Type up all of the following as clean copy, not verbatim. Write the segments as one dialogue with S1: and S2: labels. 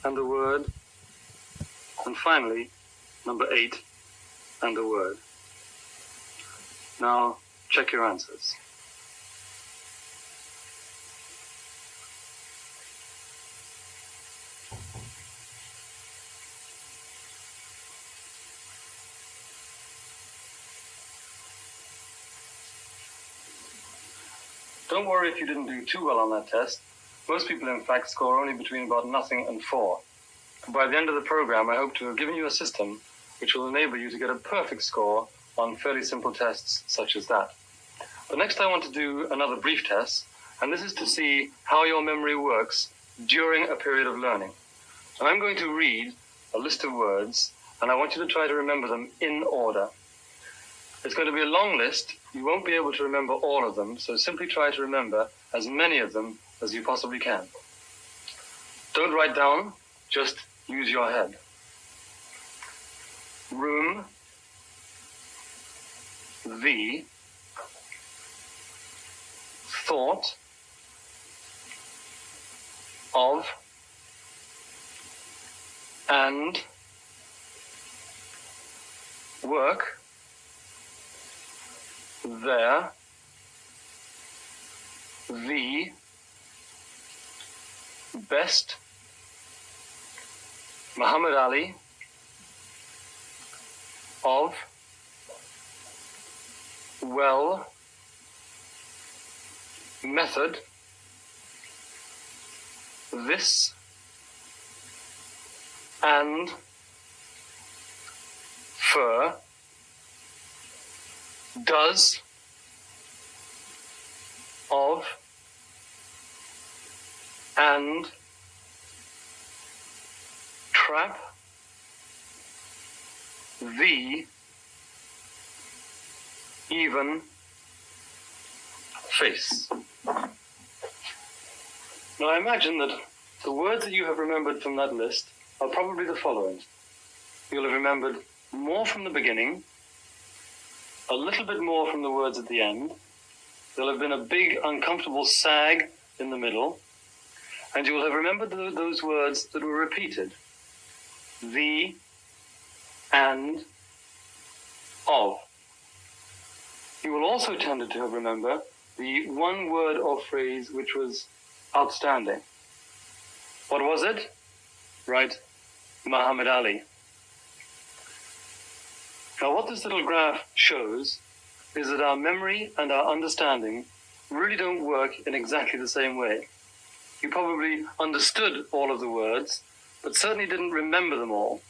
S1: and the word, and finally, number 8 and the word. Now, check your answers. Don't worry if you didn't do too well on that test. Most people, in fact, score only between about nothing and 4. By the end of the program, I hope to have given you a system which will enable you to get a perfect score on fairly simple tests such as that. But next I want to do another brief test, and this is to see how your memory works during a period of learning. And I'm going to read a list of words, and I want you to try to remember them in order. It's going to be a long list. You won't be able to remember all of them, so simply try to remember as many of them as you possibly can. Don't write down, just use your head. Room, the, thought, of, and, work, there, the, best, Muhammad Ali, of, well, method, this, and, fur, does, of, and, trap, the, even, face. Now I imagine that the words that you have remembered from that list are probably the following. You'll have remembered more from the beginning, a little bit more from the words at the end. There'll have been a big uncomfortable sag in the middle, and you will have remembered those words that were repeated. The, and, of. You will also tend to have remembered the one word or phrase which was outstanding. What was it? Right, Muhammad Ali. Now what this little graph shows is that our memory and our understanding really don't work in exactly the same way. You probably understood all of the words, but certainly didn't remember them all.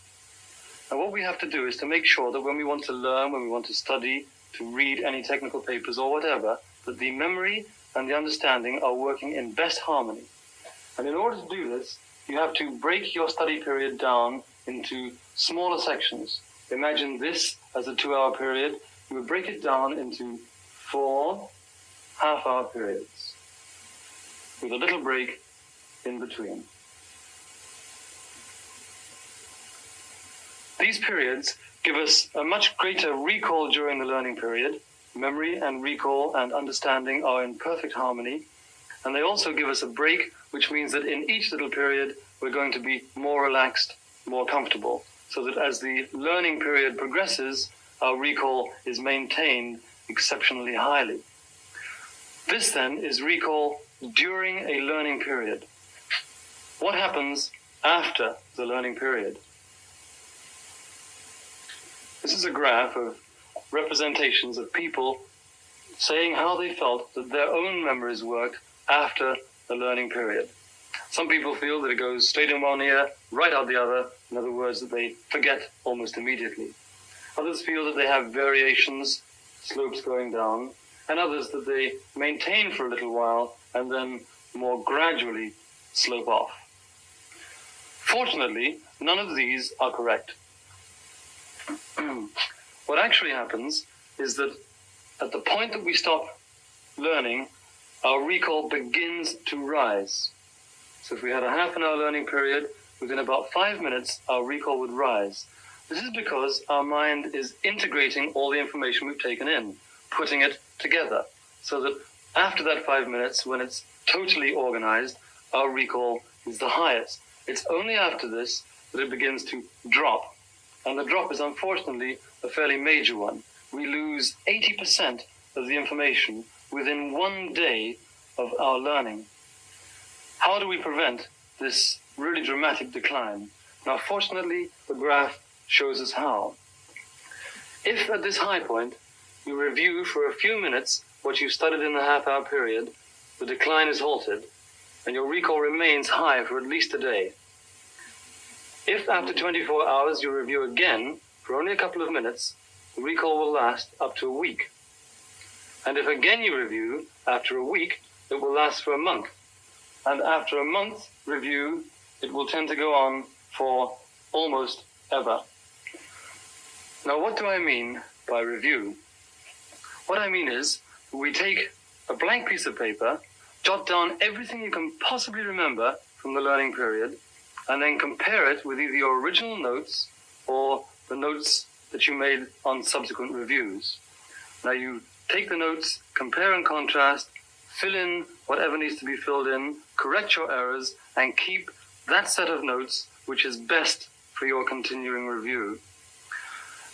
S1: And what we have to do is to make sure that when we want to learn, when we want to study, to read any technical papers or whatever, that the memory and the understanding are working in best harmony. And in order to do this, you have to break your study period down into smaller sections. Imagine this as a 2-hour period. You would break it down into 4 half-hour periods with a little break in between. These periods give us a much greater recall during the learning period. Memory and recall and understanding are in perfect harmony. And they also give us a break, which means that in each little period, we're going to be more relaxed, more comfortable, so that as the learning period progresses, our recall is maintained exceptionally highly. This then is recall during a learning period. What happens after the learning period? This is a graph of representations of people saying how they felt that their own memories worked after the learning period. Some people feel that it goes straight in one ear, right out the other. In other words, that they forget almost immediately. Others feel that they have variations, slopes going down, and others that they maintain for a little while and then more gradually slope off. Fortunately, none of these are correct. What actually happens is that at the point that we stop learning, our recall begins to rise. So if we had a half an hour learning period, within about 5 minutes, our recall would rise. This is because our mind is integrating all the information we've taken in, putting it together, so that after that 5 minutes, when it's totally organized, our recall is the highest. It's only after this that it begins to drop. And the drop is unfortunately a fairly major one. We lose 80% of the information within 1 day of our learning. How do we prevent this really dramatic decline? Now, fortunately, the graph shows us how. If at this high point you review for a few minutes what you studied in the half-hour period, the decline is halted, and your recall remains high for at least a day. If after 24 hours you review again for only a couple of minutes, the recall will last up to a week. And if again you review after a week, it will last for a month. And after a month review, it will tend to go on for almost ever. Now, what do I mean by review? What I mean is, we take a blank piece of paper, jot down everything you can possibly remember from the learning period, and then compare it with either your original notes or the notes that you made on subsequent reviews. Now, you take the notes, compare and contrast, fill in whatever needs to be filled in, correct your errors, and keep that set of notes which is best for your continuing review.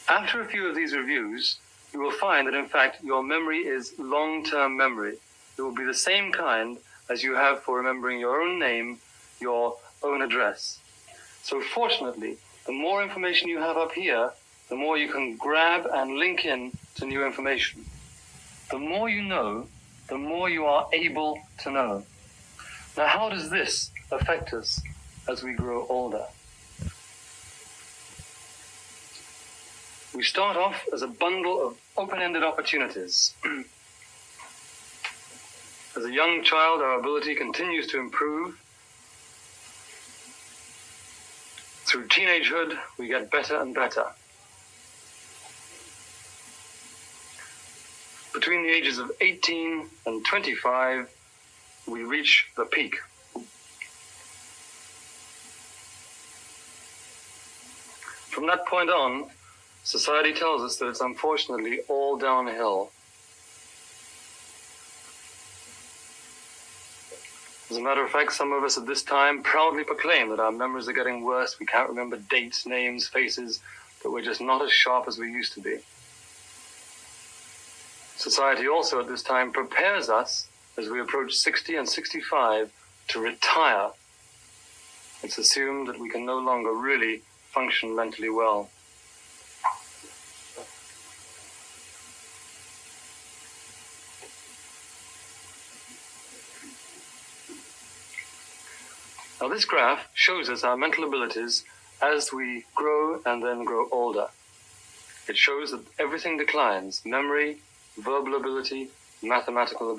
S1: After a few of these reviews, you will find that, in fact, your memory is long-term memory. It will be the same kind as you have for remembering your own name, your own address. So fortunately, the more information you have up here, the more you can grab and link in to new information. The more you know, the more you are able to know. Now, how does this affect us as we grow older? We start off as a bundle of open-ended opportunities. As a young child, our ability continues to improve. Through teenagehood, we get better and better. Between the ages of 18 and 25, we reach the peak. From that point on, society tells us that it's unfortunately all downhill. As a matter of fact, some of us at this time proudly proclaim that our memories are getting worse. We can't remember dates, names, faces, but we're just not as sharp as we used to be. Society also at this time prepares us, as we approach 60 and 65, to retire. It's assumed that we can no longer really function mentally well. Now, this graph shows us our mental abilities as we grow and then grow older. It shows that everything declines: memory, verbal ability, mathematical ability.